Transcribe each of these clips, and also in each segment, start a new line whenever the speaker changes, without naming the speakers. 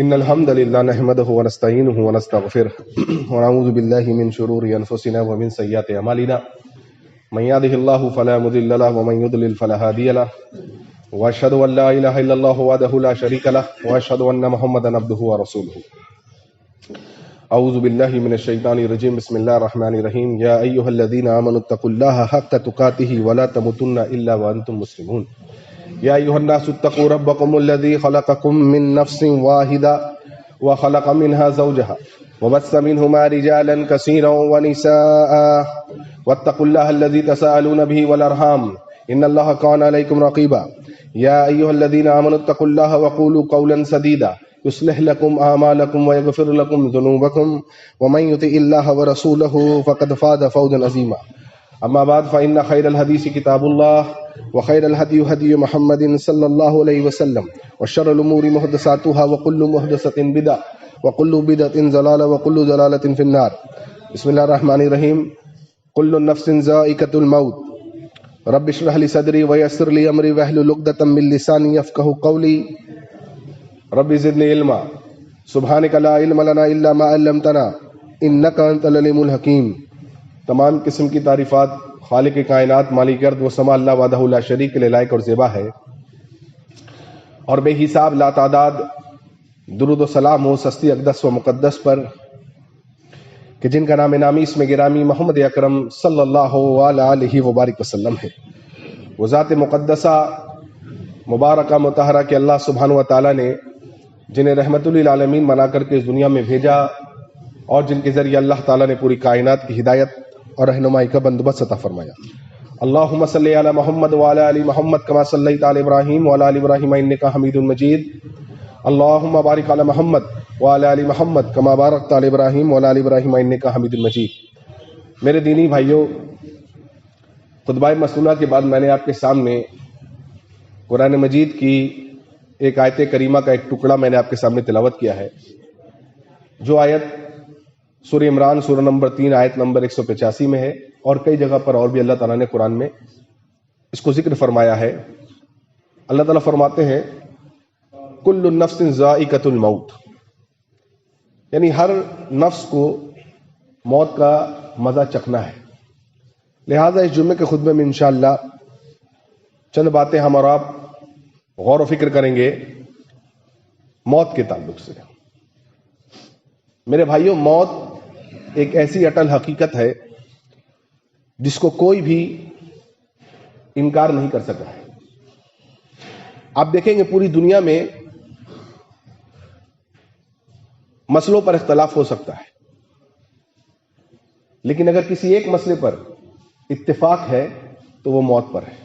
إن الحمد لله نحمده ونستعينه ونستغفره ونعوذ بالله من شرور أنفسنا ومن سيئات أعمالنا من يهده الله فلا مضل له ومن يضلل فلا هادي له وأشهد أن لا إله إلا الله وحده لا شريك له وأشهد أن محمدا عبده ورسوله أعوذ بالله من الشيطان الرجيم بسم الله الرحمن الرحيم يا أيها الذين آمنوا اتقوا الله حق تقاته ولا تموتن إلا وأنتم مسلمون يا أيها الناس اتقوا ربكم الذي خلقكم من نفس واحدة وخلق منها زوجها وبث منهما رجالا كثيرا ونساء واتقوا الله الذي تساءلون به والأرحام إن الله كان عليكم رقيبا يا أيها الذين آمنوا اتقوا الله وقولوا قولا سديدا يصلح لكم أعمالكم ويغفر لكم ذنوبكم ومن يطع الله ورسوله فقد فاز فوزا عظيما أما بعد فإن خير الحديث كتاب الله وخير الهدي هدي محمد صلى الله عليه وسلم وشر الأمور محدثاتها وكل محدثة بدعة وكل بدعة ضلالة وكل ضلالة في النار بسم الله الرحمن الرحيم كل نفس ذائقة الموت رب اشرح لي صدري ويسر لي أمري واحلل عقدة من لساني يفقهوا قولي رب زدني علما سبحانك لا علم لنا إلا ما علمتنا إنك أنت العليم الحكيم. تمام قسم کی تعریفات خالق کائنات مالک ارض و سما اللہ وحدہ لا شریک کے لائق اور زیبا ہے، اور بے حساب لا تعداد درود و سلام ہو سستی اقدس و مقدس پر کہ جن کا نام نامی اس میں گرامی محمد اکرم صلی اللہ علیہ وبارک وسلم ہے. وہ ذات مقدسہ مبارکہ مطہرہ کہ اللہ سبحانہ و تعالیٰ نے جنہیں رحمت للعالمین بنا کر کے اس دنیا میں بھیجا اور جن کے ذریعے اللہ تعالیٰ نے پوری کائنات کی ہدایت اور رہنمائی کا بندوبست عطا فرمایا. اللہم صلی علی محمد وعلی آل محمد کما صلیت علی ابراہیم وعلی آل ابراہیم انک حمید مجید. اللہم بارک علی محمد وعلی آل محمد کما بارکت علی ابراہیم وعلی آل ابراہیم انک حمید مجید. میرے دینی بھائیوں، خطبہ مسنونہ کے بعد میں نے آپ کے سامنے قرآن مجید کی ایک آیت کریمہ کا ایک ٹکڑا میں نے آپ کے سامنے تلاوت کیا ہے، جو آیت سورہ عمران سورہ نمبر 3 آیت نمبر 185 میں ہے، اور کئی جگہ پر اور بھی اللہ تعالیٰ نے قرآن میں اس کو ذکر فرمایا ہے. اللہ تعالیٰ فرماتے ہیں کل نفس ذائقۃ الموت، یعنی ہر نفس کو موت کا مزہ چکھنا ہے. لہذا اس جمعے کے خطبے میں انشاءاللہ چند باتیں ہم اور آپ غور و فکر کریں گے موت کے تعلق سے. میرے بھائیوں، موت ایک ایسی اٹل حقیقت ہے جس کو کوئی بھی انکار نہیں کر سکتا ہے. آپ دیکھیں گے پوری دنیا میں مسئلوں پر اختلاف ہو سکتا ہے، لیکن اگر کسی ایک مسئلے پر اتفاق ہے تو وہ موت پر ہے.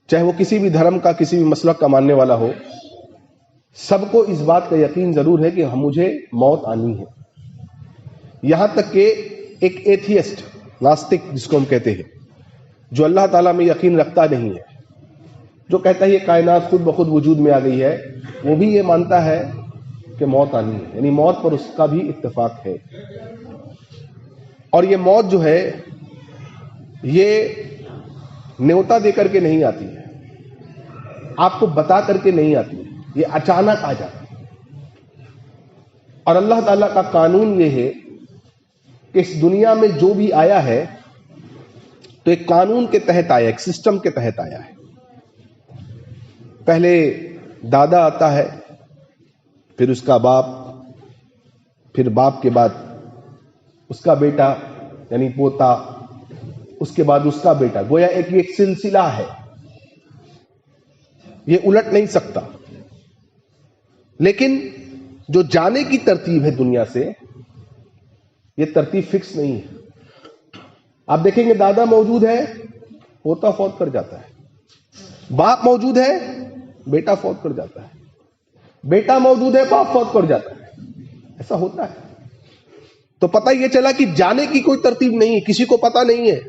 چاہے وہ کسی بھی دھرم کا، کسی بھی مسلک کا ماننے والا ہو، سب کو اس بات کا یقین ضرور ہے کہ مجھے موت آنی ہے. یہاں تک کہ ایک ایتھیسٹ، ناستک جس کو ہم کہتے ہیں، جو اللہ تعالیٰ میں یقین رکھتا نہیں ہے، جو کہتا ہے یہ کائنات خود بخود وجود میں آ گئی ہے، وہ بھی یہ مانتا ہے کہ موت آنی ہے، یعنی موت پر اس کا بھی اتفاق ہے. اور یہ موت جو ہے یہ نیوتا دے کر کے نہیں آتی ہے، آپ کو بتا کر کے نہیں آتی ہے، یہ اچانک آ جاتی ہے. اور اللہ تعالیٰ کا قانون یہ ہے کہ اس دنیا میں جو بھی آیا ہے تو ایک قانون کے تحت آیا، ایک سسٹم کے تحت آیا ہے. پہلے دادا آتا ہے، پھر اس کا باپ، پھر باپ کے بعد اس کا بیٹا یعنی پوتا، اس کے بعد اس کا بیٹا. گویا ایک سلسلہ ہے، یہ الٹ نہیں سکتا. لیکن جو جانے کی ترتیب ہے دنیا سے، یہ ترتیب فکس نہیں ہے. آپ دیکھیں گے دادا موجود ہے، پوتا فوت کر جاتا ہے، باپ موجود ہے، بیٹا فوت کر جاتا ہے، بیٹا موجود ہے، باپ فوت کر جاتا ہے. ایسا ہوتا ہے. تو پتہ یہ چلا کہ جانے کی کوئی ترتیب نہیں ہے، کسی کو پتہ نہیں ہے.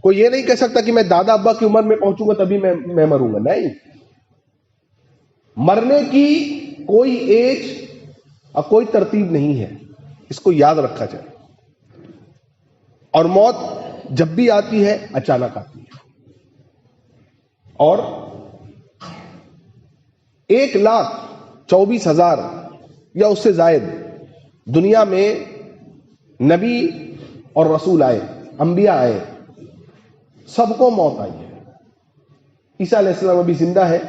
کوئی یہ نہیں کہہ سکتا کہ میں دادا ابا کی عمر میں پہنچوں گا تبھی میں مروں گا. نہیں، مرنے کی کوئی ایج اور کوئی ترتیب نہیں ہے، اس کو یاد رکھا جائے. اور موت جب بھی آتی ہے اچانک آتی ہے. اور 24,000 یا اس سے زائد دنیا میں نبی اور رسول آئے، انبیاء آئے، سب کو موت آئی ہے۔ عیسیٰ علیہ السلام ابھی زندہ ہے،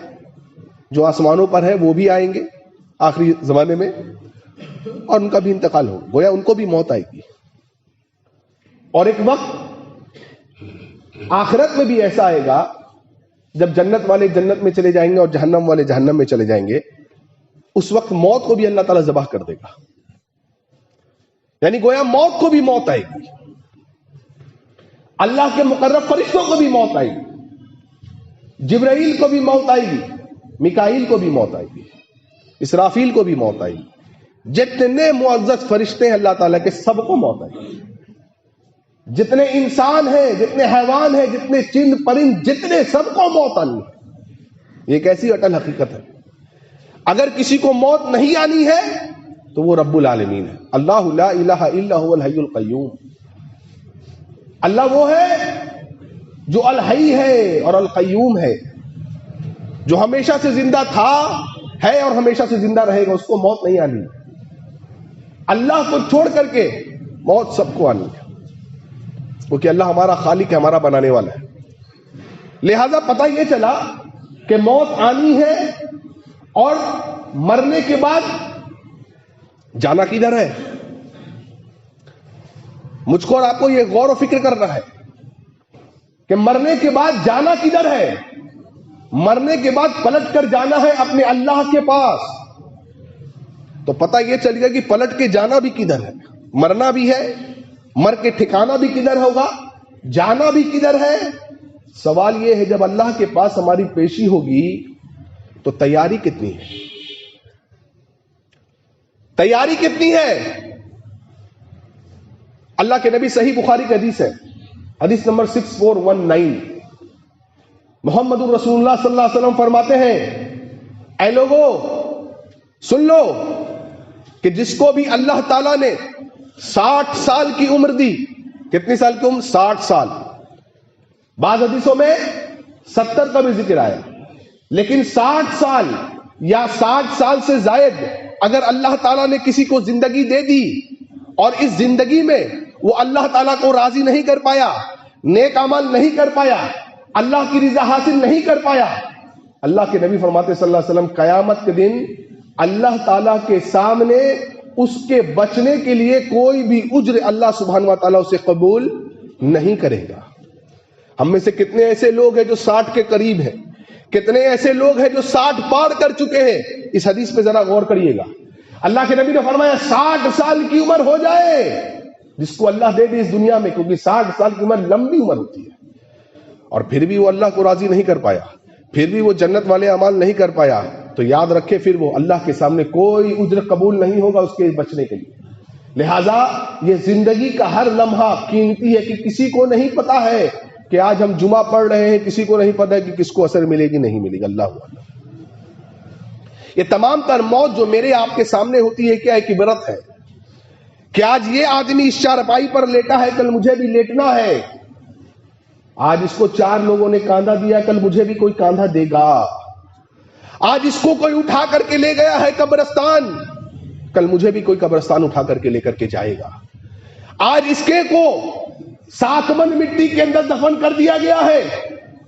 جو آسمانوں پر ہے وہ بھی آئیں گے آخری زمانے میں، اور ان کا بھی انتقال ہوگا، گویا ان کو بھی موت آئے گی۔ اور ایک وقت آخرت میں بھی ایسا آئے گا جب جنت والے جنت میں چلے جائیں گے اور جہنم والے جہنم میں چلے جائیں گے، اس وقت موت کو بھی اللہ تعالیٰ ذبح کر دے گا، یعنی گویا موت کو بھی موت آئے گی، اللہ کے مقرب فرشتوں کو بھی موت آئے گی، جبرائیل کو بھی موت آئے گی، میکائیل کو بھی موت آئے گی، اسرافیل کو بھی موت آئے گی، جتنے معزز فرشتے ہیں اللہ تعالیٰ کے سب کو موت آئے گی، جتنے انسان ہیں، جتنے حیوان ہیں، جتنے چند پرند، جتنے سب کو موت آنی ہے۔ یہ ایک ایسی اٹل حقیقت ہے، اگر کسی کو موت نہیں آنی ہے تو وہ رب العالمین ہے۔ اللہ لا الہ الا هو الحی القیوم، اللہ وہ ہے جو الحی ہے اور القیوم ہے، جو ہمیشہ سے زندہ تھا، ہے اور ہمیشہ سے زندہ رہے گا، اس کو موت نہیں آنی۔ اللہ کو چھوڑ کر کے موت سب کو آنی ہے، کیونکہ اللہ ہمارا خالق ہے، ہمارا بنانے والا ہے۔ لہذا پتہ یہ چلا کہ موت آنی ہے، اور مرنے کے بعد جانا کدھر ہے؟ مجھ کو اور آپ کو یہ غور و فکر کرنا ہے کہ مرنے کے بعد جانا کدھر ہے؟ مرنے کے بعد پلٹ کر جانا ہے اپنے اللہ کے پاس۔ تو پتہ یہ چل گیا کہ پلٹ کے جانا بھی کدھر ہے، مرنا بھی ہے، مر کے ٹھکانا بھی کدھر ہوگا، جانا بھی کدھر ہے۔ سوال یہ ہے جب اللہ کے پاس ہماری پیشی ہوگی تو تیاری کتنی ہے؟ تیاری کتنی ہے؟ اللہ کے نبی صحیح بخاری کی حدیث ہے، حدیث نمبر 6419، محمد رسول اللہ صلی اللہ علیہ وسلم فرماتے ہیں، اے لوگو سن لو کہ جس کو بھی اللہ تعالیٰ نے 60 سال کی عمر دی، کتنی سال کی عمر؟ 60 سال، بعض حدیثوں میں 70 کا بھی ذکر آیا، لیکن 60 سال یا 60 سال سے زائد اگر اللہ تعالیٰ نے کسی کو زندگی دے دی اور اس زندگی میں وہ اللہ تعالیٰ کو راضی نہیں کر پایا، نیک عمل نہیں کر پایا، اللہ کی رضا حاصل نہیں کر پایا، اللہ کے نبی فرماتے صلی اللہ علیہ وسلم قیامت کے دن اللہ تعالیٰ کے سامنے اس کے بچنے کے لیے کوئی بھی اجر اللہ سبحانہ و تعالیٰ اسے قبول نہیں کرے گا۔ ہم میں سے کتنے ایسے لوگ ہیں جو 60 کے قریب ہیں، کتنے ایسے لوگ ہیں جو 60 پار کر چکے ہیں؟ اس حدیث پہ ذرا غور کریے گا۔ اللہ کے نبی نے فرمایا 60 سال کی عمر ہو جائے جس کو اللہ دے دے اس دنیا میں، کیونکہ 60 سال کی عمر لمبی عمر ہوتی ہے، اور پھر بھی وہ اللہ کو راضی نہیں کر پایا، پھر بھی وہ جنت والے اعمال نہیں کر پایا، تو یاد رکھے پھر وہ اللہ کے سامنے کوئی اجر قبول نہیں ہوگا اس کے بچنے کے لیے۔ لہذا یہ زندگی کا ہر لمحہ قیمتی ہے کہ کسی کو نہیں پتا ہے کہ آج ہم جمعہ پڑھ رہے ہیں، کسی کو نہیں پتا ہے کہ کس کو اثر ملے گی نہیں ملے گی، اللہ اللہ۔ یہ تمام تر موت جو میرے آپ کے سامنے ہوتی ہے کیا ایک عبرت ہے کہ آج یہ آدمی اس چارپائی پر لیٹا ہے، کل مجھے بھی لیٹنا ہے، آج اس کو 4 لوگوں نے کاندھا دیا، کل مجھے بھی کوئی کاندھا دے گا، آج اس کو کوئی اٹھا کر کے لے گیا ہے قبرستان، کل مجھے بھی کوئی قبرستان اٹھا کر کے لے کر کے جائے گا، آج اس کے کو ساکمن مٹی کے اندر دفن کر دیا گیا ہے،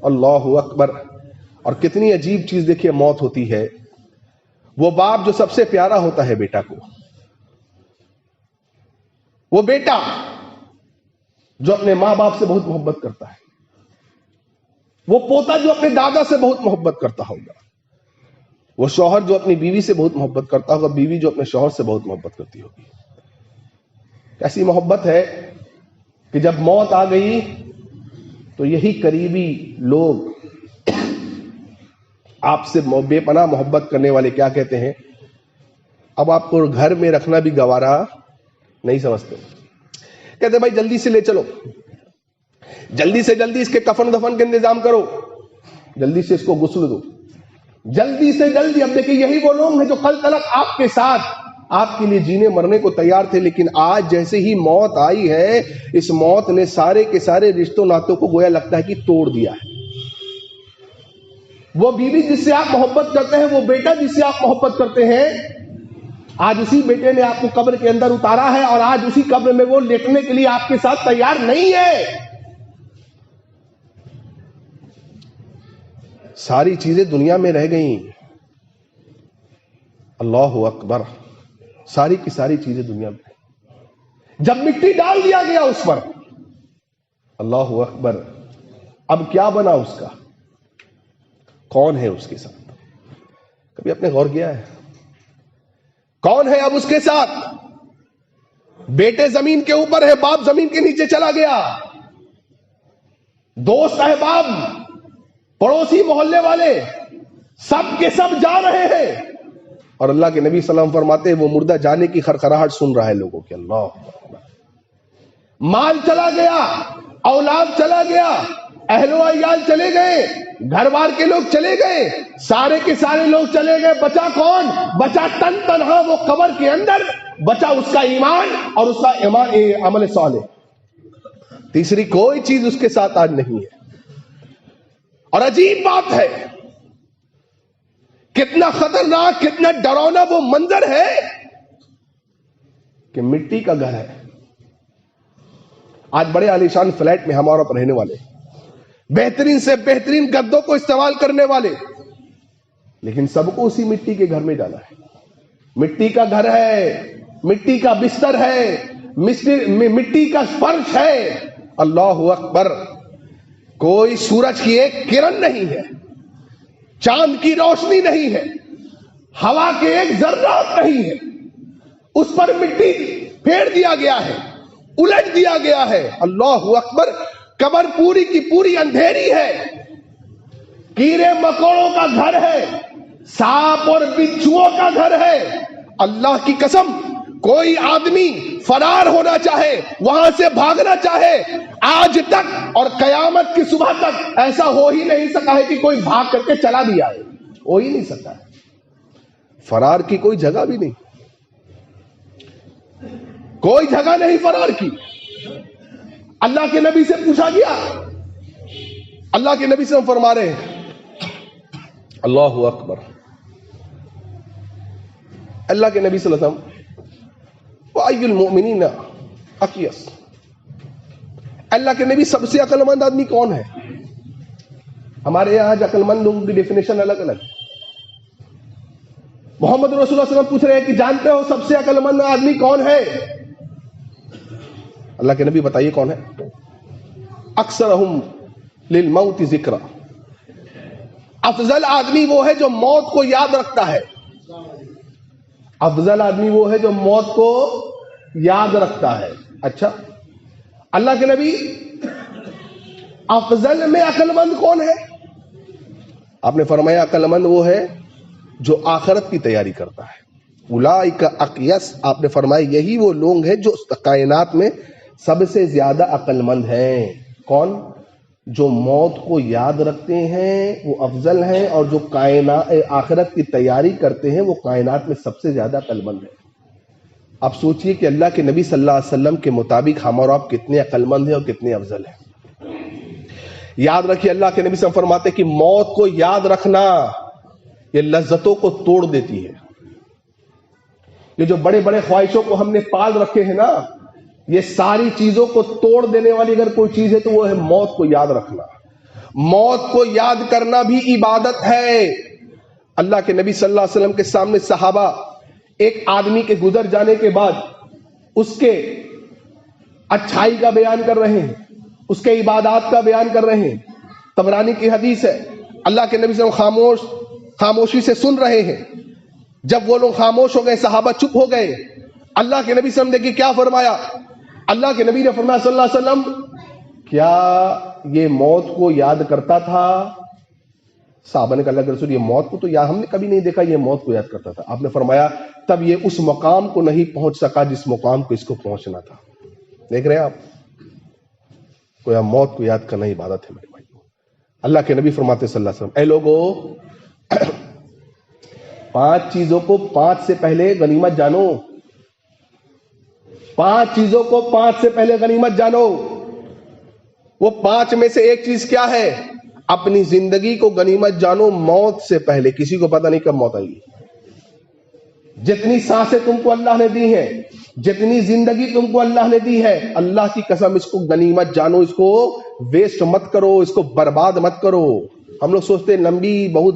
اللہ اکبر۔ اور کتنی عجیب چیز دیکھیے موت ہوتی ہے، وہ باپ جو سب سے پیارا ہوتا ہے بیٹا کو، وہ بیٹا جو اپنے ماں باپ سے بہت محبت کرتا ہے، وہ پوتا جو اپنے دادا سے بہت محبت کرتا ہوگا، وہ شوہر جو اپنی بیوی سے بہت محبت کرتا ہوگا، بیوی جو اپنے شوہر سے بہت محبت کرتی ہوگی۔ ایسی محبت ہے کہ جب موت آ گئی تو یہی قریبی لوگ آپ سے بے پناہ محبت کرنے والے کیا کہتے ہیں؟ اب آپ کو گھر میں رکھنا بھی گوارا نہیں سمجھتے، کہتے بھائی جلدی سے لے چلو، جلدی سے جلدی اس کے کفن دفن کے انتظام کرو، جلدی سے اس کو غسل دو، جلدی سے جلدی۔ اب دیکھیں یہی وہ لوگ ہیں جو کل تلک آپ کے ساتھ آپ کے لیے جینے مرنے کو تیار تھے، لیکن آج جیسے ہی موت آئی ہے، اس موت نے سارے کے سارے رشتوں ناتوں کو گویا لگتا ہے کہ توڑ دیا ہے۔ وہ بیوی جس سے آپ محبت کرتے ہیں، وہ بیٹا جس سے آپ محبت کرتے ہیں، آج اسی بیٹے نے آپ کو قبر کے اندر اتارا ہے اور آج اسی قبر میں وہ لیٹنے کے لیے آپ کے ساتھ تیار نہیں ہے۔ ساری چیزیں دنیا میں رہ گئیں، اللہ اکبر، ساری کی ساری چیزیں دنیا میں، جب مٹی ڈال دیا گیا اس پر، اللہ اکبر، اب کیا بنا اس کا؟ کون ہے اس کے ساتھ؟ کبھی آپ نے غور کیا ہے کون ہے اب اس کے ساتھ؟ بیٹے زمین کے اوپر ہے، باپ زمین کے نیچے چلا گیا، دوست احباب، پڑوسی، محلے والے، سب کے سب جا رہے ہیں، اور اللہ کے نبی صلی اللہ علیہ وسلم فرماتے ہیں وہ مردہ جانے کی خرخراہٹ سن رہا ہے لوگوں کے۔ اللہ، مال چلا گیا، اولاد چلا گیا، اہل و عیال چلے گئے، گھر بار کے لوگ چلے گئے، سارے کے سارے لوگ چلے گئے، بچا کون؟ بچا تن تنہا وہ قبر کے اندر، بچا اس کا ایمان اور اس کا عمل صالح، تیسری کوئی چیز اس کے ساتھ آج نہیں ہے۔ اور عجیب بات ہے، کتنا خطرناک، کتنا ڈراونا وہ منظر ہے کہ مٹی کا گھر ہے، آج بڑے عالیشان فلیٹ میں ہم اور آپ رہنے والے، بہترین سے بہترین گدوں کو استعمال کرنے والے، لیکن سب کو اسی مٹی کے گھر میں ڈالا ہے۔ مٹی کا گھر ہے، مٹی کا بستر ہے، مٹی کا فرش ہے، اللہ اکبر، کوئی سورج کی ایک کرن نہیں ہے، چاند کی روشنی نہیں ہے، ہوا کے ایک ذرات نہیں ہے، اس پر مٹی پھیر دیا گیا ہے، الٹ دیا گیا ہے، اللہ اکبر، قبر پوری کی پوری اندھیری ہے، کیڑے مکوڑوں کا گھر ہے، سانپ اور بچھوؤں کا گھر ہے۔ اللہ کی قسم، کوئی آدمی فرار ہونا چاہے، وہاں سے بھاگنا چاہے، آج تک اور قیامت کی صبح تک ایسا ہو ہی نہیں سکا ہے کہ کوئی بھاگ کر کے چلا بھی آئے، ہو ہی نہیں سکتا ہے، فرار کی کوئی جگہ بھی نہیں، کوئی جگہ نہیں فرار کی۔ اللہ کے نبی سے پوچھا گیا، اللہ کے نبی سے ہم فرما رہے ہیں، اللہ اکبر، اللہ کے نبی صلی اللہ علیہ وسلم، وَأَيُّ الْمُؤْمِنِينَ أَقْيَسُ، اللہ کے نبی سب سے عقل مند آدمی کون ہے؟ ہمارے یہاں عقل مند لوگوں کی ڈیفینیشن الگ الگ ہے۔ محمد رسول اللہ صلی اللہ علیہ وسلم پوچھ رہے ہیں کہ جانتے ہو سب سے عقل مند آدمی کون ہے؟ اللہ کے نبی بتائیے کون ہے؟ اکثرہم للموت ذکرا، افضل آدمی وہ ہے جو موت کو یاد رکھتا ہے، افضل آدمی وہ ہے جو موت کو یاد رکھتا ہے۔ اچھا، اللہ کے نبی افضل میں عقل مند کون ہے؟ آپ نے فرمایا عقل مند وہ ہے جو آخرت کی تیاری کرتا ہے، اولئک اقیس، آپ نے فرمایا یہی وہ لوگ ہیں جو کائنات میں سب سے زیادہ عقل مند ہیں۔ کون؟ جو موت کو یاد رکھتے ہیں وہ افضل ہیں، اور جو آخرت کی تیاری کرتے ہیں وہ کائنات میں سب سے زیادہ عقل مند ہیں۔ آپ سوچئے کہ اللہ کے نبی صلی اللہ علیہ وسلم کے مطابق ہم اور آپ کتنے عقل مند ہیں اور کتنے افضل ہیں۔ یاد رکھیے، اللہ کے نبی صلی اللہ علیہ وسلم فرماتے کہ موت کو یاد رکھنا یہ لذتوں کو توڑ دیتی ہے۔ یہ جو بڑے بڑے خواہشوں کو ہم نے پال رکھے ہیں نا، یہ ساری چیزوں کو توڑ دینے والی اگر کوئی چیز ہے تو وہ ہے موت کو یاد رکھنا۔ موت کو یاد کرنا بھی عبادت ہے۔ اللہ کے نبی صلی اللہ علیہ وسلم کے سامنے صحابہ ایک آدمی کے گزر جانے کے بعد اس کے اچھائی کا بیان کر رہے ہیں، اس کے عبادات کا بیان کر رہے ہیں۔ طبرانی کی حدیث ہے، اللہ کے نبی صلی اللہ علیہ وسلم خاموشی سے سن رہے ہیں۔ جب وہ لوگ خاموش ہو گئے، صحابہ چپ ہو گئے، اللہ کے نبی صلی اللہ علیہ وسلم نے دیکھیں کیا فرمایا؟ اللہ کے نبی نے فرمایا صلی اللہ علیہ وسلم، کیا یہ موت کو یاد کرتا تھا؟ صحابہ نے کہا اللہ کے رسول، یہ موت کو تو ہم نے کبھی نہیں دیکھا یہ موت کو یاد کرتا تھا۔ آپ نے فرمایا تب یہ اس مقام کو نہیں پہنچ سکا جس مقام کو اس کو پہنچنا تھا۔ دیکھ رہے ہیں آپ، کوئی موت کو یاد کرنا عبادت ہے میرے بھائی۔ اللہ کے نبی فرماتے صلی اللہ علیہ وسلم، اے لوگو، 5 چیزوں کو 5 سے پہلے غنیمت جانو، 5 چیزوں کو 5 سے پہلے غنیمت جانو۔ وہ 5 میں سے ایک چیز کیا ہے؟ اپنی زندگی کو غنیمت جانو موت سے پہلے. کسی کو پتہ نہیں کب موت آئے گی. جتنی سانسیں تم کو اللہ نے دی ہیں, جتنی زندگی تم کو اللہ نے دی ہے, اللہ کی قسم اس کو غنیمت جانو, اس کو ویسٹ مت کرو, اس کو برباد مت کرو. ہم لوگ سوچتے ہیں لمبی بہت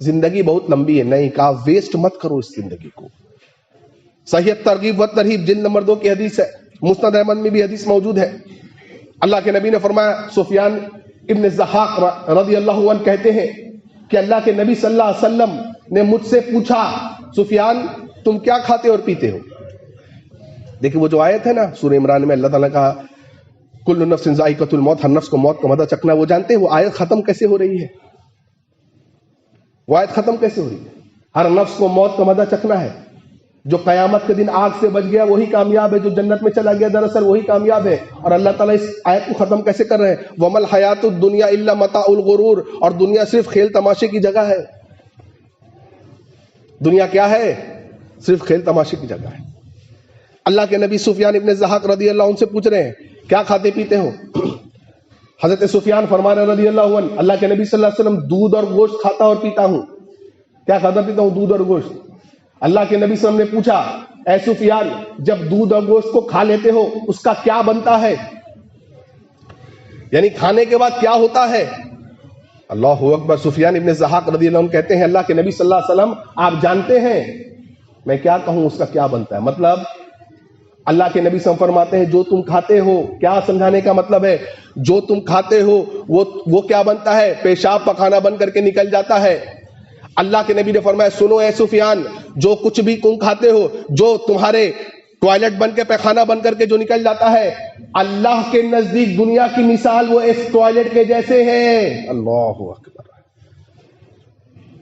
زندگی بہت لمبی ہے, نہیں, کہا ویسٹ مت کرو اس زندگی کو. صحیح ترغیب و ترہیب جلد نمبر 2 کی حدیث ہے, مسند احمد میں بھی حدیث موجود ہے. اللہ کے نبی نے فرمایا, سفیان ابن ضحاک رضی اللہ عنہ کہتے ہیں کہ اللہ کے نبی صلی اللہ علیہ وسلم نے مجھ سے پوچھا, سفیان تم کیا کھاتے اور پیتے ہو؟ دیکھیں وہ جو آیت ہے نا سورہ عمران میں اللہ تعالیٰ کا کل نفس ذائقۃ الموت, ہر نفس کو موت کا مزہ چکھنا, وہ جانتے ہیں وہ آیت ختم کیسے ہو رہی ہے؟ وہ آیت ختم کیسے ہو رہی ہے؟ ہر نفس کو موت کا مزہ چکھنا ہے. جو قیامت کے دن آگ سے بچ گیا وہی کامیاب ہے, جو جنت میں چلا گیا دراصل وہی کامیاب ہے. اور اللہ تعالیٰ اس آیت کو ختم کیسے کر رہے ہیں؟ وَمَا الْحَيَاةُ الدُّنْيَا إِلَّا مَتَاعُ الْغُرُورِ, اور دنیا صرف کھیل تماشے کی جگہ ہے. دنیا کیا ہے؟ صرف کھیل تماشے کی جگہ ہے. اللہ کے نبی سفیان ابن ضحاک رضی اللہ عنہ سے پوچھ رہے ہیں کیا کھاتے پیتے ہو؟ حضرت سفیان فرما رہے رضی اللہ عنہ, اللہ کے نبی صلی اللہ علیہ وسلم دودھ اور گوشت کھاتا اور پیتا ہوں. کیا کھاتا پیتا ہوں؟ دودھ اور گوشت. اللہ کے نبی صلی اللہ علیہ وسلم نے پوچھا, اے سفیان جب دودھ اور گوشت کو کھا لیتے ہو اس کا کیا بنتا ہے؟ یعنی کھانے کے بعد کیا ہوتا ہے؟ اللہ اکبر. سفیان ابن ضحاک رضی اللہ عنہ کہتے ہیں اللہ کے نبی صلی اللہ علیہ وسلم آپ جانتے ہیں میں کیا کہوں اس کا کیا بنتا ہے؟ مطلب اللہ کے نبی صلی اللہ علیہ وسلم فرماتے ہیں جو تم کھاتے ہو, کیا سمجھانے کا مطلب ہے؟ جو تم کھاتے ہو وہ کیا بنتا ہے؟ پیشاب پخانہ بن کر کے نکل جاتا ہے. اللہ کے نبی نے فرمایا سنو اے سفیان, جو کچھ بھی تم کھاتے ہو, جو تمہارے ٹوائلٹ بن کے پیخانہ بن کر کے جو نکل جاتا ہے, اللہ کے نزدیک دنیا کی مثال وہ اس ٹوائلٹ کے جیسے ہے. اللہ اکبر.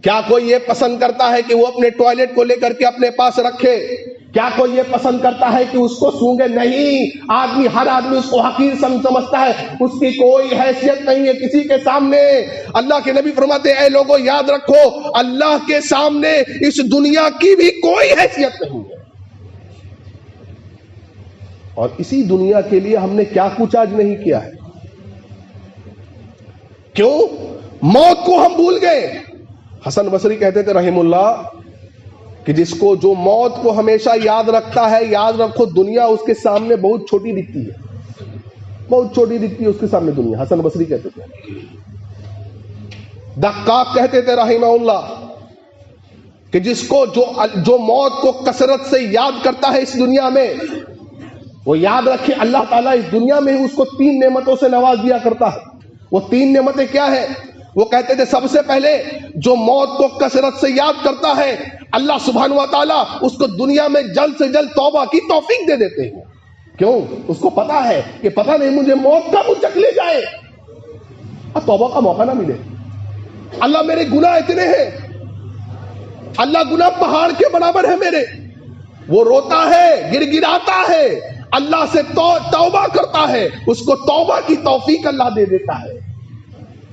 کیا کوئی یہ پسند کرتا ہے کہ وہ اپنے ٹوائلٹ کو لے کر کے اپنے پاس رکھے؟ کیا کوئی یہ پسند کرتا ہے کہ اس کو سونگے؟ نہیں. ہر آدمی اس کو حقیر سمجھتا ہے, اس کی کوئی حیثیت نہیں ہے کسی کے سامنے. اللہ کے نبی فرماتے ہیں اے لوگوں یاد رکھو اللہ کے سامنے اس دنیا کی بھی کوئی حیثیت نہیں ہے. اور اسی دنیا کے لیے ہم نے کیا کچھ آج نہیں کیا ہے. کیوں؟ موت کو ہم بھول گئے. حسن بصری کہتے تھے رحم اللہ کہ جس کو جو موت کو ہمیشہ یاد رکھتا ہے, یاد رکھو دنیا اس کے سامنے بہت چھوٹی دکھتی ہے, بہت چھوٹی دکھتی ہے اس کے سامنے دنیا. حسن بصری کہتے تھے. دقاق کہتے تھے رحمہ اللہ کہ جس کو جو موت کو کثرت سے یاد کرتا ہے اس دنیا میں, وہ یاد رکھے اللہ تعالیٰ اس دنیا میں اس کو 3 نعمتوں سے نواز دیا کرتا ہے. وہ 3 نعمتیں کیا ہے؟ وہ کہتے تھے سب سے پہلے جو موت کو کثرت سے یاد کرتا ہے اللہ سبحانہ و تعالیٰ اس کو دنیا میں جلد سے جلد توبہ کی توفیق دے دیتے ہیں. کیوں؟ اس کو پتا ہے کہ پتہ نہیں مجھے موت کا منہ چک لے جائے اور توبہ کا موقع نہ ملے. اللہ میرے گناہ اتنے ہیں, اللہ گناہ پہاڑ کے برابر ہے میرے. وہ روتا ہے, گر گراتا ہے, اللہ سے توبہ کرتا ہے, اس کو توبہ کی توفیق اللہ دے دیتا ہے.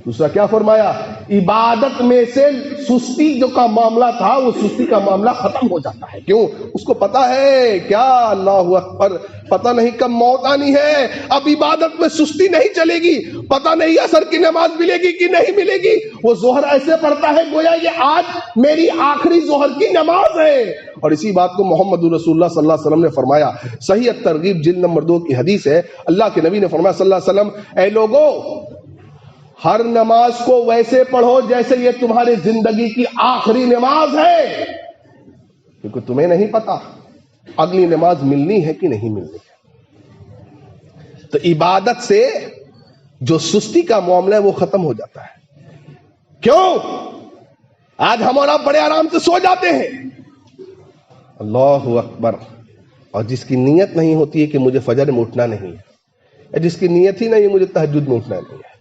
دوسرا کیا فرمایا؟ عبادت میں سے سستی جو کا معاملہ تھا وہ سستی کا معاملہ ختم ہو جاتا ہے. کیوں؟ اس کو پتا ہے کیا اللہ اکبر, پتہ نہیں کب موت آنی ہے. اب عبادت میں سستی نہیں چلے گی, پتہ نہیں عصر کی نماز ملے گی کہ نہیں ملے گی. وہ ظہر ایسے پڑھتا ہے گویا یہ آج میری آخری ظہر کی نماز ہے. اور اسی بات کو محمد رسول اللہ صلی اللہ علیہ وسلم نے فرمایا. صحیح ترغیب جلد نمبر 2 کی حدیث ہے. اللہ کے نبی نے فرمایا صلی اللہ علیہ وسلم, اے لوگو ہر نماز کو ویسے پڑھو جیسے یہ تمہاری زندگی کی آخری نماز ہے, کیونکہ تمہیں نہیں پتا اگلی نماز ملنی ہے کہ نہیں ملنی ہے. تو عبادت سے جو سستی کا معاملہ ہے وہ ختم ہو جاتا ہے. کیوں؟ آج ہم اور آپ بڑے آرام سے سو جاتے ہیں. اللہ اکبر. اور جس کی نیت نہیں ہوتی ہے کہ مجھے فجر میں اٹھنا نہیں ہے, جس کی نیت ہی نہیں ہے مجھے تہجد میں اٹھنا نہیں ہے,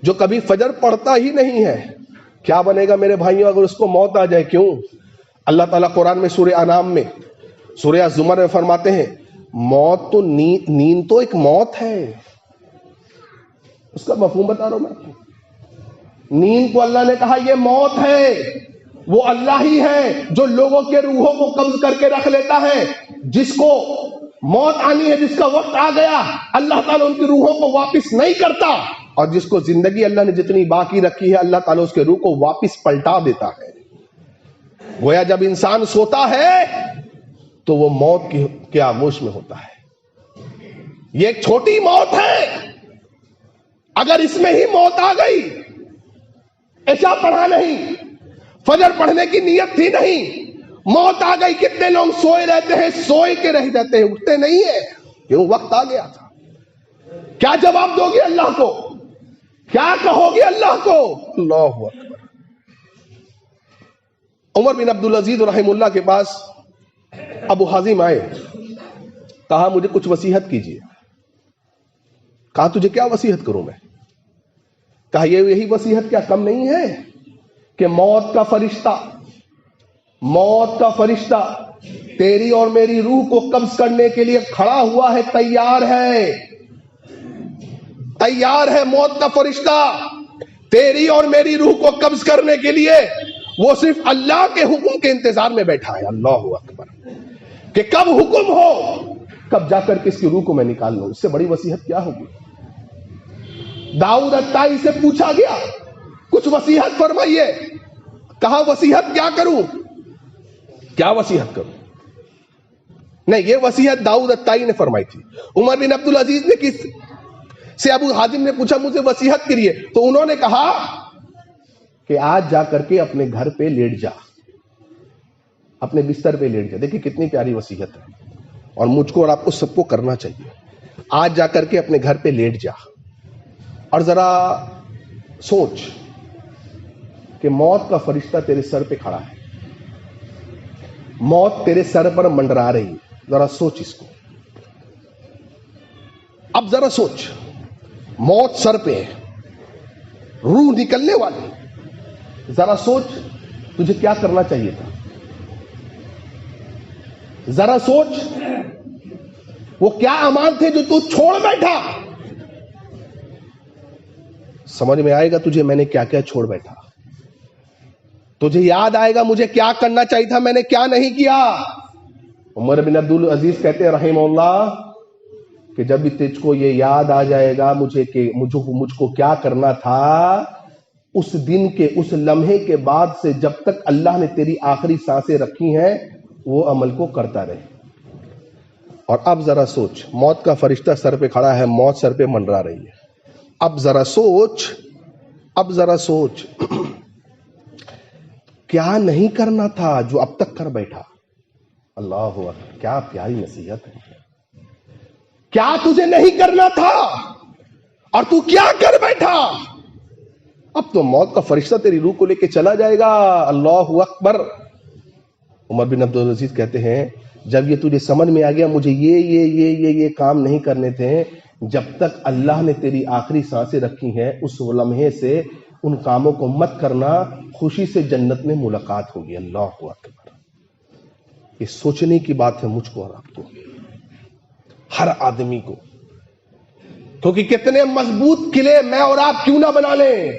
جو کبھی فجر پڑھتا ہی نہیں ہے, کیا بنے گا میرے بھائیوں اگر اس کو موت آ جائے؟ کیوں؟ اللہ تعالیٰ قرآن میں سورہ انعام میں سورہ زمر میں فرماتے ہیں موت تو نیند تو ایک موت ہے. اس کا مفہوم بتا رہا ہوں میں. نیند کو اللہ نے کہا یہ موت ہے. وہ اللہ ہی ہے جو لوگوں کے روحوں کو قبض کر کے رکھ لیتا ہے. جس کو موت آنی ہے, جس کا وقت آ گیا, اللہ تعالیٰ ان کی روحوں کو واپس نہیں کرتا. اور جس کو زندگی اللہ نے جتنی باقی رکھی ہے اللہ تعالیٰ اس کے روح کو واپس پلٹا دیتا ہے. گویا جب انسان سوتا ہے تو وہ موت کے آغوش میں ہوتا ہے. یہ ایک چھوٹی موت ہے. اگر اس میں ہی موت آ گئی، عشاء پڑھا نہیں، فجر پڑھنے کی نیت تھی نہیں، موت آ گئی. کتنے لوگ سوئے رہتے ہیں، سوئے کے رہ جاتے ہیں، اٹھتے نہیں ہیں. کیوں؟ وقت آ گیا تھا. کیا جواب دو گے اللہ کو؟ کیا کہو گے اللہ کو؟ اللہ اکبر. عمر بن عبدالعزیز رحمہ اللہ کے پاس ابو حازم آئے. کہا مجھے کچھ وصیحت کیجیے. کہا تجھے کیا وصیحت کروں میں؟ کہا یہی وصیحت کیا کم نہیں ہے کہ موت کا فرشتہ تیری اور میری روح کو قبض کرنے کے لیے کھڑا ہوا ہے، تیار ہے. موت کا فرشتہ تیری اور میری روح کو قبض کرنے کے لیے وہ صرف اللہ کے حکم کے انتظار میں بیٹھا ہے. اللہ اکبر. کہ کب حکم ہو، کب جا کر کس کی روح کو میں نکال لوں. اس سے بڑی وصیحت کیا ہوگی؟ داؤد الطائی سے پوچھا گیا کچھ وصیحت فرمائیے. کہا وصیحت کیا کروں؟ کیا وصیحت کروں؟ نہیں، یہ وصیحت داؤد الطائی نے فرمائی تھی. عمر بن عبدالعزیز نے کس سے ابو حازم نے پوچھا مجھے وصیحت کریے، تو انہوں نے کہا کہ آج جا کر کے اپنے گھر پہ لیٹ جا، اپنے بستر پہ لیٹ جا. دیکھیں کتنی پیاری وصیحت ہے، اور مجھ کو اور آپ کو سب کو کرنا چاہیے. آج جا کر کے اپنے گھر پہ لیٹ جا اور ذرا سوچ کہ موت کا فرشتہ تیرے سر پہ کھڑا ہے، موت تیرے سر پر منڈرا رہی ہے. ذرا سوچ اس کو. اب ذرا سوچ، موت سر پہ ہے، روح نکلنے والی. ذرا سوچ تجھے کیا کرنا چاہیے تھا. ذرا سوچ وہ کیا امان تھے جو تو چھوڑ بیٹھا. سمجھ میں آئے گا تجھے میں نے کیا کیا چھوڑ بیٹھا. تجھے یاد آئے گا مجھے کیا کرنا چاہیے تھا، میں نے کیا نہیں کیا. عمر بن عبدالعزیز کہتے ہیں رحمہ اللہ کہ جب بھی تجھ کو یہ یاد آ جائے گا مجھ کو کیا کرنا تھا، اس دن کے اس لمحے کے بعد سے جب تک اللہ نے تیری آخری سانسیں رکھی ہیں وہ عمل کو کرتا رہے. اور اب ذرا سوچ، موت کا فرشتہ سر پہ کھڑا ہے، موت سر پہ منڈرا رہی ہے. اب ذرا سوچ کیا نہیں کرنا تھا جو اب تک کر بیٹھا. اللہ اکبر. کیا پیاری نصیحت ہے. کیا تجھے نہیں کرنا تھا اور تو کیا کر بیٹھا. اب تو موت کا فرشتہ تیری روح کو لے کے چلا جائے گا. اللہ اکبر. عمر بن عبدالعزیز کہتے ہیں جب یہ تجھے سمجھ میں آ گیا مجھے یہ کام نہیں کرنے تھے، جب تک اللہ نے تیری آخری سانسیں رکھی ہیں اس لمحے سے ان کاموں کو مت کرنا، خوشی سے جنت میں ملاقات ہوگی. اللہ اکبر. یہ سوچنے کی بات ہے مجھ کو اور آپ کو، ہر آدمی کو. کیونکہ کتنے مضبوط قلعے میں اور آپ کیوں نہ بنا لیں.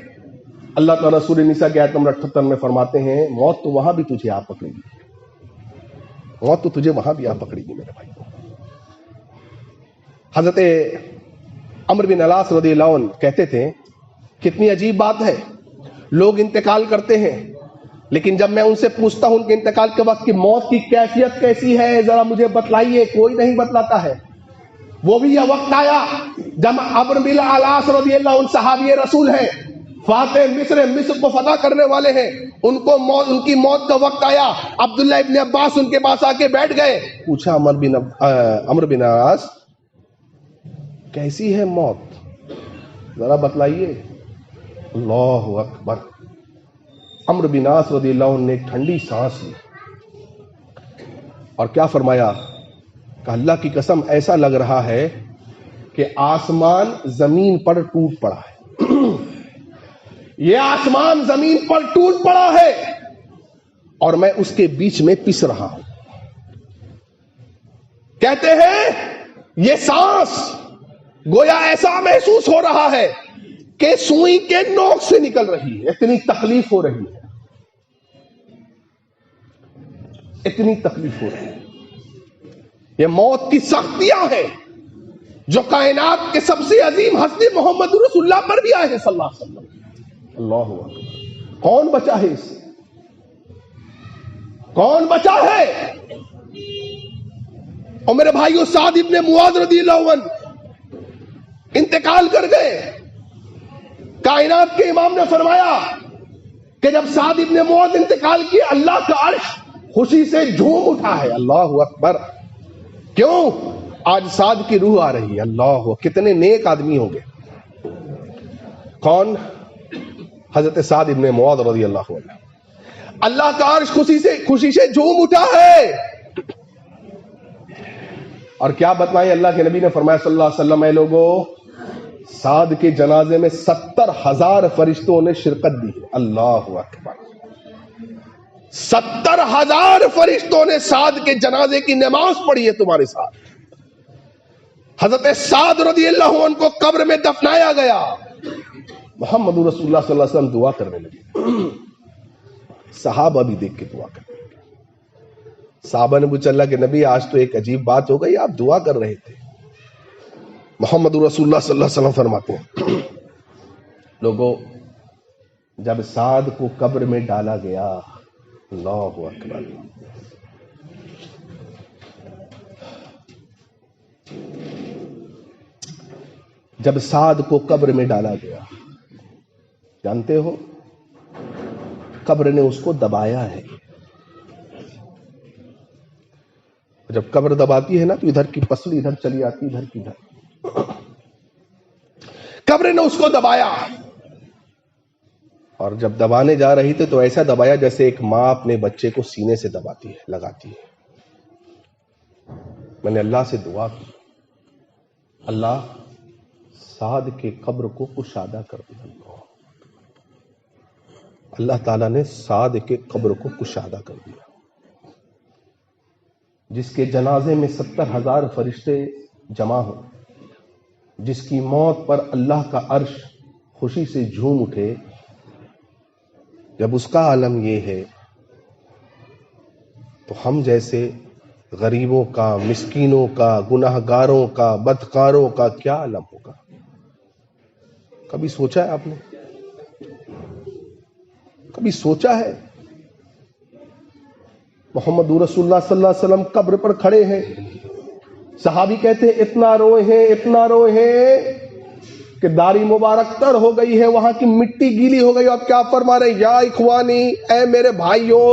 اللہ تعالیٰ سورہ نساء کی آیت نمبر 78 میں فرماتے ہیں موت تو وہاں بھی تجھے آ پکڑے گی، موت تو تجھے وہاں بھی آ پکڑے گی میرے بھائی. حضرت عمرو بن العاص رضی اللہ عنہ کہتے تھے کتنی عجیب بات ہے، لوگ انتقال کرتے ہیں لیکن جب میں ان سے پوچھتا ہوں کہ انتقال کے وقت کی موت کی کیفیت کیسی ہے ذرا مجھے بتلائیے، کوئی نہیں بتلاتا ہے. وہ بھی یہ وقت آیا جب عمرو بن العاص رضی اللہ عنہ صحابی رسول ہیں، فاتح مصر کو فتح کرنے والے ہیں، ان کی موت کا وقت آیا. عبداللہ ابن عباس ان کے پاس آ کے بیٹھ گئے. پوچھا عمرو بن العاص کیسی ہے موت، ذرا بتلائیے. اللہ اکبر. عمرو بن العاص رضی اللہ عنہ نے ایک ٹھنڈی سانس لی اور کیا فرمایا کہ اللہ کی قسم ایسا لگ رہا ہے کہ آسمان زمین پر ٹوٹ پڑا ہے. یہ آسمان زمین پر ٹوٹ پڑا ہے اور میں اس کے بیچ میں پس رہا ہوں. کہتے ہیں یہ سانس گویا ایسا محسوس ہو رہا ہے کہ سوئی کے نوک سے نکل رہی ہے، اتنی تکلیف ہو رہی ہے، اتنی تکلیف ہو رہی ہے. یہ موت کی سختیاں ہیں. جو کائنات کے سب سے عظیم ہستی محمد رسول اللہ پر بھی آئے ہیں صلی اللہ علیہ وسلم. اللہ اکبر. کون بچا ہے اس سے؟ کون بچا ہے؟ اور میرے بھائیو سعد ابن معاذ رضی اللہ عنہ انتقال کر گئے. کائنات کے امام نے فرمایا کہ جب سعد ابن معاذ انتقال کیا اللہ کا عرش خوشی سے جھوم اٹھا ہے. اللہ اکبر. کیوں؟ آج سعد کی روح آ رہی ہے. اللہ، کتنے نیک آدمی ہوں گے. کون؟ حضرت سعد ابن معاذ رضی اللہ عنہ. اللہ کا عرش خوشی سے جھوم اٹھا ہے. اور کیا بتائیں، اللہ کے نبی نے فرمایا صلی اللہ علیہ وسلم، اے لوگوں، سعد کے جنازے میں 70,000 فرشتوں نے شرکت دی ہے. اللہ اکبر. 70,000 فرشتوں نے سعد کے جنازے کی نماز پڑھی ہے تمہارے ساتھ. حضرت سعد رضی اللہ عنہ کو قبر میں دفنایا گیا. محمد رسول اللہ صلی اللہ علیہ وسلم دعا کرنے لگے. صحابہ بھی دیکھ کے دعا کرنے لگے. صحابہ نے پوچھا اللہ کے نبی آج تو ایک عجیب بات ہو گئی، آپ دعا کر رہے تھے. محمد رسول اللہ صلی اللہ علیہ وسلم فرماتے ہیں، لوگوں جب سعد کو قبر میں ڈالا گیا، اللہ اکبر، جب سعد کو قبر میں ڈالا گیا، جانتے ہو قبر نے اس کو دبایا ہے. جب قبر دباتی ہے نا تو ادھر کی پسلی ادھر چلی آتی، ادھر کی ادھر. قبر نے اس کو دبایا، اور جب دبانے جا رہی تھی تو ایسا دبایا جیسے ایک ماں اپنے بچے کو سینے سے دباتی ہے، لگاتی ہے. میں نے اللہ سے دعا کی، اللہ سعد کے قبر کو کشادہ کر دیا. اللہ تعالیٰ نے سعد کے قبر کو کشادہ کر دیا. جس کے جنازے میں 70,000 فرشتے جمع ہوں، جس کی موت پر اللہ کا عرش خوشی سے جھوم اٹھے، جب اس کا عالم یہ ہے تو ہم جیسے غریبوں کا، مسکینوں کا، گناہ گاروں کا، بدکاروں کا کیا عالم ہوگا؟ کبھی سوچا ہے آپ نے؟ کبھی سوچا ہے؟ محمد رسول اللہ صلی اللہ علیہ وسلم قبر پر کھڑے ہیں. صحابی کہتے ہیں اتنا روئے ہیں، اتنا روئے ہیں کہ داڑھی مبارک تر ہو گئی ہے، وہاں کی مٹی گیلی ہو گئی. آپ کیا فرما رہے ہیں؟ یا اخوانی، اے میرے بھائیوں،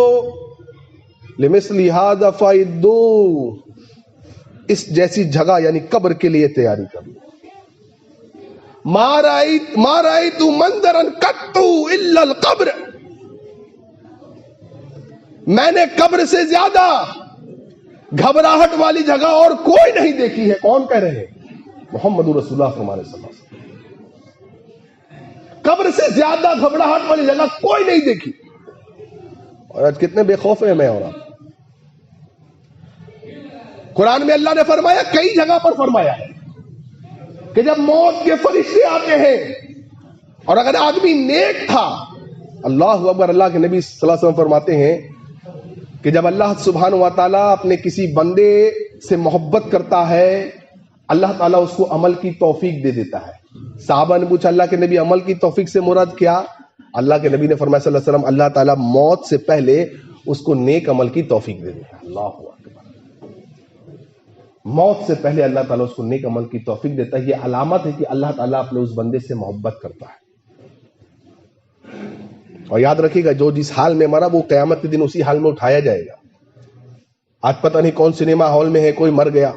لمثل ھذا فاعدوا، اس جیسی جگہ یعنی قبر کے لیے تیاری کر لو. ما رأيت منظرا قط الا القبر، میں نے قبر سے زیادہ گھبراہٹ والی جگہ اور کوئی نہیں دیکھی ہے. کون کہہ رہے ہیں؟ محمد رسول اللہ صلی اللہ علیہ وسلم. قبر سے زیادہ گھبراہٹ والی جگہ کوئی نہیں دیکھی. اور آج کتنے بے خوف ہیں میں اور آپ. قرآن میں اللہ نے فرمایا، کئی جگہ پر فرمایا ہے کہ جب موت کے فرشتے آتے ہیں، اور اگر آدمی نیک تھا، اللہ اکبر، اللہ کے نبی صلی اللہ علیہ وسلم فرماتے ہیں کہ جب اللہ سبحانہ و تعالیٰ اپنے کسی بندے سے محبت کرتا ہے، اللہ تعالیٰ اس کو عمل کی توفیق دے دیتا ہے. صحابہ نے پوچھا اللہ کے نبی عمل کی توفیق سے مراد کیا؟ اللہ کے نبی نے فرمایا صلی اللہ علیہ وسلم، اللہ تعالیٰ موت سے پہلے اس کو نیک عمل کی توفیق دے دیتا ہے. اللہ اکبر، موت سے پہلے اللہ تعالیٰ اس کو نیک عمل کی توفیق دیتا ہے. یہ علامت ہے کہ اللہ تعالیٰ اپنے اس بندے سے محبت کرتا ہے. اور یاد رکھیے گا، جو جس حال میں مرا وہ قیامت کے دن اسی حال میں اٹھایا جائے گا. آج پتہ نہیں کون سنیما ہال میں ہے، کوئی مر گیا،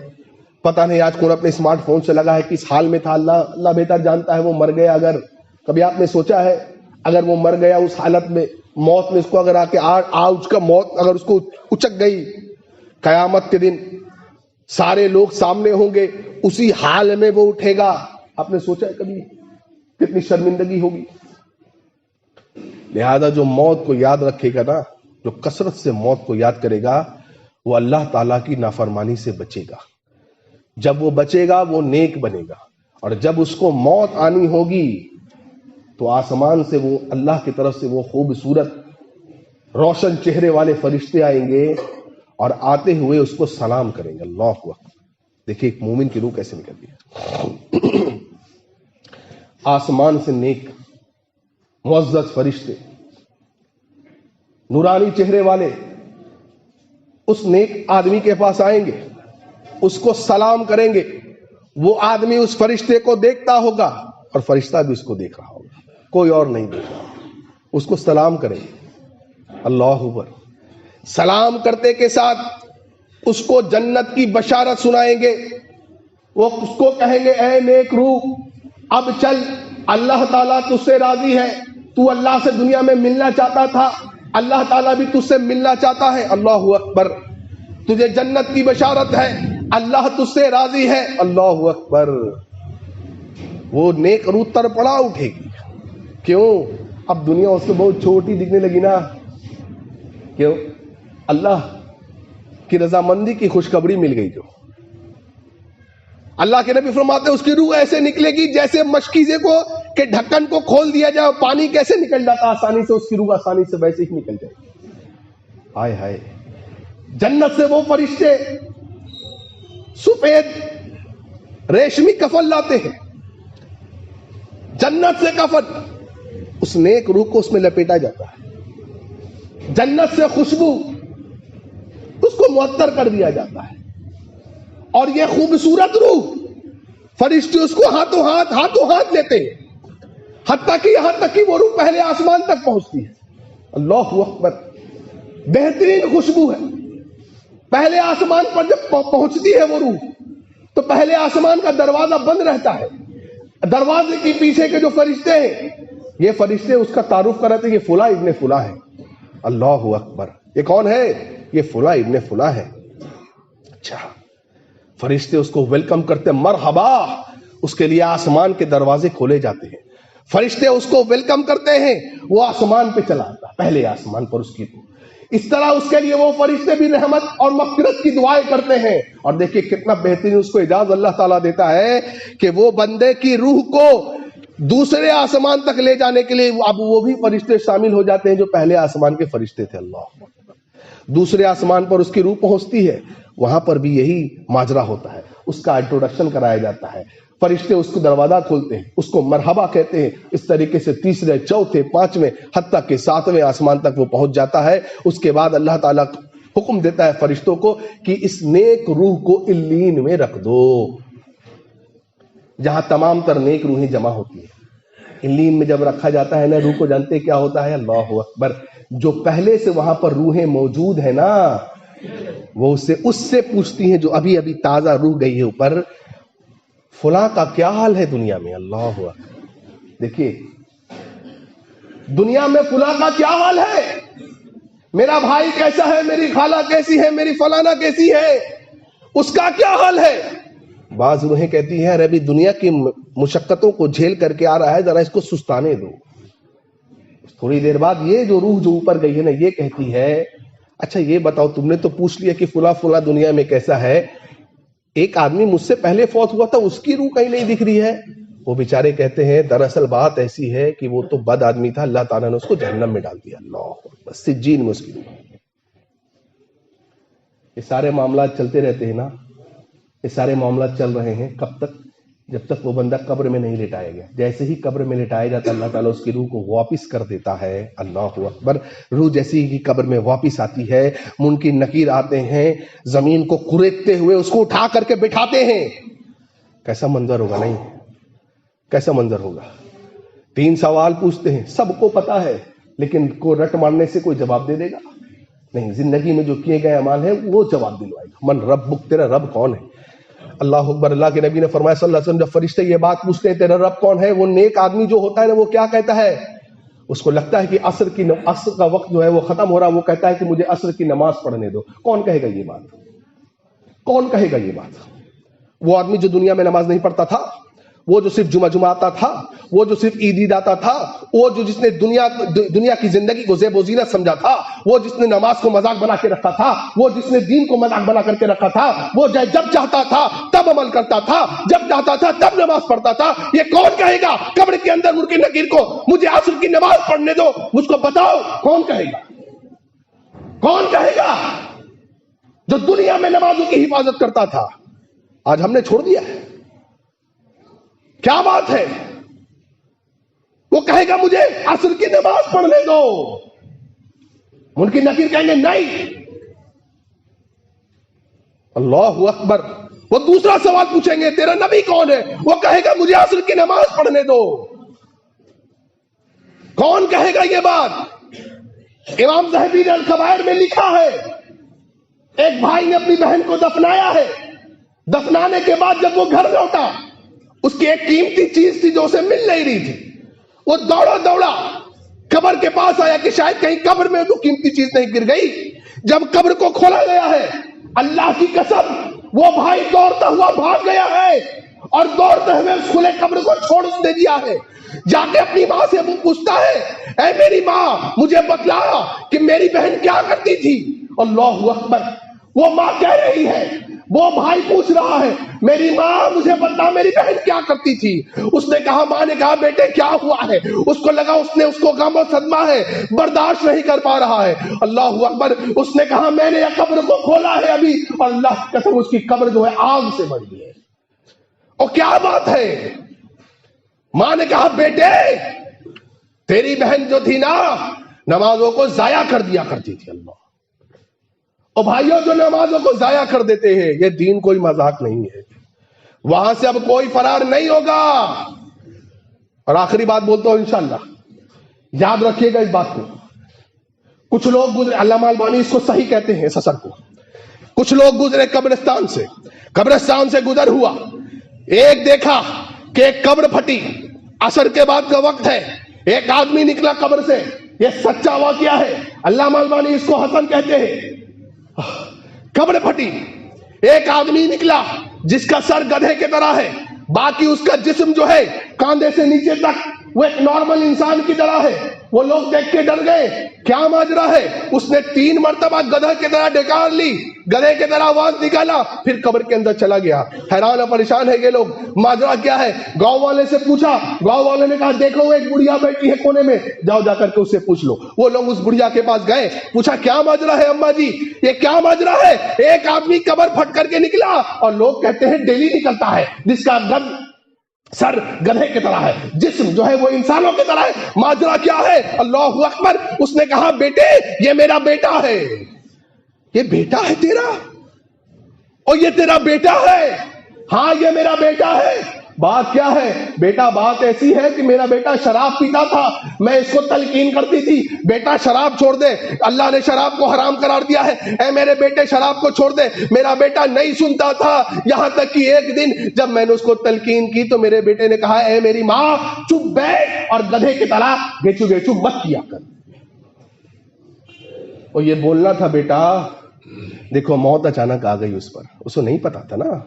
پتہ نہیں آج کون اپنے اسمارٹ فون سے لگا ہے کس حال میں تھا، اللہ بہتر جانتا ہے وہ مر گیا. اگر کبھی آپ نے سوچا ہے اگر وہ مر گیا اس حالت میں، موت میں اس کو اگر اس کا موت اگر اس کو اچک گئی، قیامت کے دن سارے لوگ سامنے ہوں گے، اسی حال میں وہ اٹھے گا. آپ نے سوچا ہے کبھی کتنی شرمندگی ہوگی؟ لہذا جو موت کو یاد رکھے گا نا، جو کثرت سے موت کو یاد کرے گا، وہ اللہ تعالیٰ کی نافرمانی سے بچے گا. جب وہ بچے گا وہ نیک بنے گا. اور جب اس کو موت آنی ہوگی تو آسمان سے وہ اللہ کی طرف سے وہ خوبصورت روشن چہرے والے فرشتے آئیں گے اور آتے ہوئے اس کو سلام کریں گے. اللہ اکبر. دیکھیے ایک مومن کی روح کیسے نکلتی ہے. آسمان سے نیک معزز فرشتے نورانی چہرے والے اس نیک آدمی کے پاس آئیں گے, اس کو سلام کریں گے. وہ آدمی اس فرشتے کو دیکھتا ہوگا اور فرشتہ بھی اس کو دیکھ رہا ہوگا, کوئی اور نہیں دیکھ رہا. اس کو سلام کریں گے, اللہ اکبر. سلام کرتے کے ساتھ اس کو جنت کی بشارت سنائیں گے. وہ اس کو کہیں گے اے نیک روح اب چل, اللہ تعالیٰ تجھ سے راضی ہے, تو اللہ سے دنیا میں ملنا چاہتا تھا, اللہ تعالیٰ بھی تجھ سے ملنا چاہتا ہے. اللہ اکبر. تجھے جنت کی بشارت ہے, اللہ تجھ سے راضی ہے. اللہ اکبر. وہ نیک روح تڑپڑا اٹھے گی. کیوں؟ اب دنیا اس کو بہت چھوٹی دکھنے لگی نا. کیوں؟ اللہ کی رضامندی کی خوشخبری مل گئی. جو اللہ کے نبی فرماتے ہیں اس کی روح ایسے نکلے گی جیسے مشکیزے کو کہ ڈھکن کو کھول دیا جائے, پانی کیسے نکل جاتا آسانی سے, اس کی روح آسانی سے ویسے ہی نکل جائے گی. ہائے ہائے. جنت سے وہ فرشتے سفید ریشمی کفن لاتے ہیں, جنت سے کفن, اس نیک روح کو اس میں لپیٹا جاتا ہے. جنت سے خوشبو اس کو معطر کر دیا جاتا ہے. اور یہ خوبصورت روح فرشتے اس کو ہاتھوں ہاتھ لیتے ہیں, حتیٰ کہ یہاں تک کہ وہ روح پہلے آسمان تک پہنچتی ہے. اللہ اکبر. بہترین خوشبو ہے. پہلے آسمان پر جب پہنچتی ہے وہ روح تو پہلے آسمان کا دروازہ بند رہتا ہے. دروازے کے پیچھے کے جو فرشتے ہیں, یہ فرشتے اس کا تعارف کراتے ہیں, یہ فلاں ابن فلاں ہے. اللہ اکبر. یہ کون ہے؟ یہ فلاں ابن فلاں ہے. اچھا. فرشتے اس کو ویلکم کرتے, مرحبا. اس کے لیے آسمان کے دروازے کھولے جاتے ہیں. فرشتے اس کو ویلکم کرتے ہیں, وہ آسمان پہ چلا آتا, پہلے آسمان پر اس کی. اس طرح اس کے لیے وہ فرشتے بھی رحمت اور مغفرت کی دعائیں کرتے ہیں. اور دیکھیے کتنا بہترین اس کو اجازت اللہ تعالیٰ دیتا ہے کہ وہ بندے کی روح کو دوسرے آسمان تک لے جانے کے لیے اب وہ بھی فرشتے شامل ہو جاتے ہیں جو پہلے آسمان کے فرشتے تھے. اللہ. دوسرے آسمان پر اس کی روح پہنچتی ہے, وہاں پر بھی یہی ماجرا ہوتا ہے. اس کا انٹروڈکشن کرایا جاتا ہے, فرشتے اس کو دروازہ کھولتے ہیں, اس کو مرحبا کہتے ہیں. اس طریقے سے تیسرے, چوتھے, پانچویں, حتیٰ کہ ساتویں آسمان تک وہ پہنچ جاتا ہے. اس کے بعد اللہ تعالیٰ حکم دیتا ہے فرشتوں کو کہ اس نیک روح کو علیین میں رکھ دو, جہاں تمام تر نیک روحیں جمع ہوتی ہیں. علیین میں جب رکھا جاتا ہے نا روح کو, جانتے کیا ہوتا ہے؟ اللہ اکبر. جو پہلے سے وہاں پر روحیں موجود ہیں نا, وہ اس سے پوچھتی ہیں جو ابھی ابھی تازہ روح گئی ہے اوپر, فلاں کا کیا حال ہے دنیا میں. اللہ ہوا. دیکھیے دنیا میں فلاں کا کیا حال ہے, میرا بھائی کیسا ہے, میری خالہ کیسی ہے, میری فلانا کیسی ہے, اس کا کیا حال ہے. بعض روحیں کہتی ہیں ابھی دنیا کی مشقتوں کو جھیل کر کے آ رہا ہے, ذرا اس کو سستانے دو. تھوڑی دیر بعد یہ جو روح جو اوپر گئی ہے نا, یہ کہتی ہے اچھا یہ بتاؤ, تم نے تو پوچھ لیا کہ فلاں فلاں دنیا میں کیسا ہے, ایک آدمی مجھ سے پہلے فوت ہوا تھا, اس کی روح کہیں نہیں دکھ رہی ہے. وہ بیچارے کہتے ہیں دراصل بات ایسی ہے کہ وہ تو بد آدمی تھا, اللہ تعالیٰ نے اس کو جہنم میں ڈال دیا. اللہ بس سجین میں اس کی روح. یہ سارے معاملات چلتے رہتے ہیں نا, یہ سارے معاملات چل رہے ہیں. کب تک؟ جب تک وہ بندہ قبر میں نہیں لٹایا گیا. جیسے ہی قبر میں لٹایا جاتا اللہ تعالیٰ اس کی روح کو واپس کر دیتا ہے. اللہ اکبر. روح جیسی ہی قبر میں واپس آتی ہے, منکر نکیر آتے ہیں, زمین کو کریدتے ہوئے اس کو اٹھا کر کے بٹھاتے ہیں. کیسا منظر ہوگا, نہیں کیسا منظر ہوگا. 3 سوال پوچھتے ہیں, سب کو پتا ہے, لیکن کو رٹ مارنے سے کوئی جواب دے دے گا نہیں. زندگی میں جو کیے گئے اعمال ہیں وہ جواب دلوائے گا. من ربک, تیرا رب کون ہے. اللہ اکبر. اللہ کے نبی نے فرمایا صلی اللہ علیہ وسلم, جب فرشتے یہ بات پوچھتے ہیں تیرا رب کون ہے, وہ نیک آدمی جو ہوتا ہے نا وہ کیا کہتا ہے؟ اس کو لگتا ہے کہ عصر کا وقت جو ہے وہ ختم ہو رہا, وہ کہتا ہے کہ مجھے عصر کی نماز پڑھنے دو. کون کہے گا یہ بات؟ کون کہے گا یہ بات؟ وہ آدمی جو دنیا میں نماز نہیں پڑھتا تھا, وہ جو صرف جمعہ آتا تھا, وہ جو صرف عید آتا تھا, وہ جو جس نے دنیا کی زندگی کو زیب و زینت سمجھا تھا, وہ جس نے نماز کو مذاق بنا کے رکھا تھا, وہ جس نے دین کو مذاق بنا کر کے رکھا تھا, وہ جب چاہتا تھا تب عمل کرتا تھا, جب چاہتا تھا تب نماز پڑھتا تھا. یہ کون کہے گا قبر کے اندر منکر نکیر کو مجھے عصر کی نماز پڑھنے دو؟ مجھ کو بتاؤ کون کہے گا؟ کون کہے گا جو دنیا میں نمازوں کی حفاظت کرتا تھا؟ آج ہم نے چھوڑ دیا ہے. کیا بات ہے؟ وہ کہے گا مجھے عصر کی نماز پڑھنے دو، منکر نکیر کہیں گے نہیں. اللہ اکبر. وہ دوسرا سوال پوچھیں گے تیرا نبی کون ہے؟ وہ کہے گا مجھے عصر کی نماز پڑھنے دو. کون کہے گا یہ بات؟ امام ذہبی نے الکبائر میں لکھا ہے ایک بھائی نے اپنی بہن کو دفنایا ہے. دفنانے کے بعد جب وہ گھر لوٹا، اس کی ایک قیمتی چیز تھی جو اسے مل نہیں رہی تھی. وہ دوڑا قبر کے پاس آیا کہ شاید کہیں قبر میں تو قیمتی چیز نہیں گر گئی. جب قبر کو کھولا گیا ہے، اللہ کی قسم وہ بھائی دوڑتا ہوا بھاگ گیا ہے اور دوڑتے ہوئے اس کھلے قبر کو چھوڑ دے دیا ہے. جا کے اپنی ماں سے وہ پوچھتا ہے اے میری ماں مجھے بتلا کہ میری بہن کیا کرتی تھی. اللہ اکبر. وہ ماں کہہ رہی ہے، وہ بھائی پوچھ رہا ہے میری ماں مجھے بتا میری بہن کیا کرتی تھی. اس نے کہا، ماں نے کہا بیٹے کیا ہوا ہے؟ اس کو لگا اس کو غم و صدمہ ہے، برداشت نہیں کر پا رہا ہے. اللہ اکبر. اس نے کہا میں نے یہ قبر کو کھولا ہے ابھی، اور اللہ کی قسم اس کی قبر جو ہے آگ سے بھری ہے. اور کیا بات ہے؟ ماں نے کہا بیٹے تیری بہن جو تھی نا نمازوں کو ضائع کر دیا کرتی تھی. اللہ. اور بھائیوں جو نمازوں کو ضائع کر دیتے ہیں، یہ دین کوئی مذاق نہیں ہے. وہاں سے اب کوئی فرار نہیں ہوگا. اور آخری بات بولتا ہوں انشاءاللہ یاد رکھیے گا اس بات کو. کچھ لوگ گزرے، علامہ البانی اس کو صحیح کہتے ہیں اس اثر کو. کچھ لوگ گزرے قبرستان سے گزر ہوا، ایک دیکھا کہ ایک قبر پھٹی، عصر کے بعد کا وقت ہے، ایک آدمی نکلا قبر سے. یہ سچا واقعہ ہے. علامہ البانی اس کو حسن کہتے ہیں. قبر پھٹی، ایک آدمی نکلا جس کا سر گدھے کی طرح ہے، باقی اس کا جسم جو ہے کاندھے سے نیچے تک وہ ایک نارمل انسان کی طرح ہے. وہ لوگ دیکھ کے ڈر گئے، کیا ماجرا ہے؟ اس نے 3 مرتبہ گدھے کی طرح ڈکار لی، گدھے کی طرح آواز نکالا، پھر قبر کے اندر چلا گیا. حیران اور پریشان ہے یہ لوگ، ماجرا کیا ہے؟ گاؤں والے سے پوچھا، گاؤں والے نے کہا دیکھو ایک بڑھیا بیٹھی ہے کونے میں، جاؤ جا کر کے اس سے پوچھ لو. وہ لوگ اس بڑھیا کے پاس گئے، پوچھا کیا ماجرا ہے اماں جی، یہ کیا ماجرا ہے؟ ایک آدمی قبر پھٹ کر کے نکلا، اور لوگ کہتے ہیں ڈیلی نکلتا ہے، جس کا سر گدھے کی طرح ہے، جسم جو ہے وہ انسانوں کی طرح ہے. ماجرا کیا ہے؟ اللہ اکبر. اس نے کہا بیٹے یہ میرا بیٹا ہے. یہ بیٹا ہے تیرا؟ اور یہ تیرا بیٹا ہے؟ ہاں یہ میرا بیٹا ہے. بات کیا ہے بیٹا؟ بات ایسی ہے کہ میرا بیٹا شراب پیتا تھا، میں اس کو تلقین کرتی تھی بیٹا شراب چھوڑ دے، اللہ نے شراب کو حرام قرار دیا ہے، اے میرے بیٹے شراب کو چھوڑ دے. میرا بیٹا نہیں سنتا تھا، یہاں تک کہ ایک دن جب میں نے اس کو تلقین کی تو میرے بیٹے نے کہا اے میری ماں چپ بیٹھ اور گدھے کی طرح گیچو گیچو مت کیا کر. اور یہ بولنا تھا بیٹا دیکھو موت اچانک آ گئی اس پر، اس کو نہیں پتا تھا نا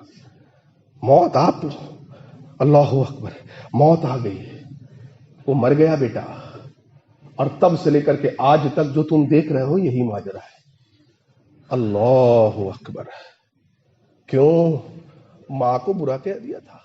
موت آپ. اللہ اکبر. موت آ گئی، وہ مر گیا بیٹا، اور تب سے لے کر کے آج تک جو تم دیکھ رہے ہو یہی ماجرا ہے. اللہ اکبر. کیوں؟ ماں کو برا کہہ دیا تھا.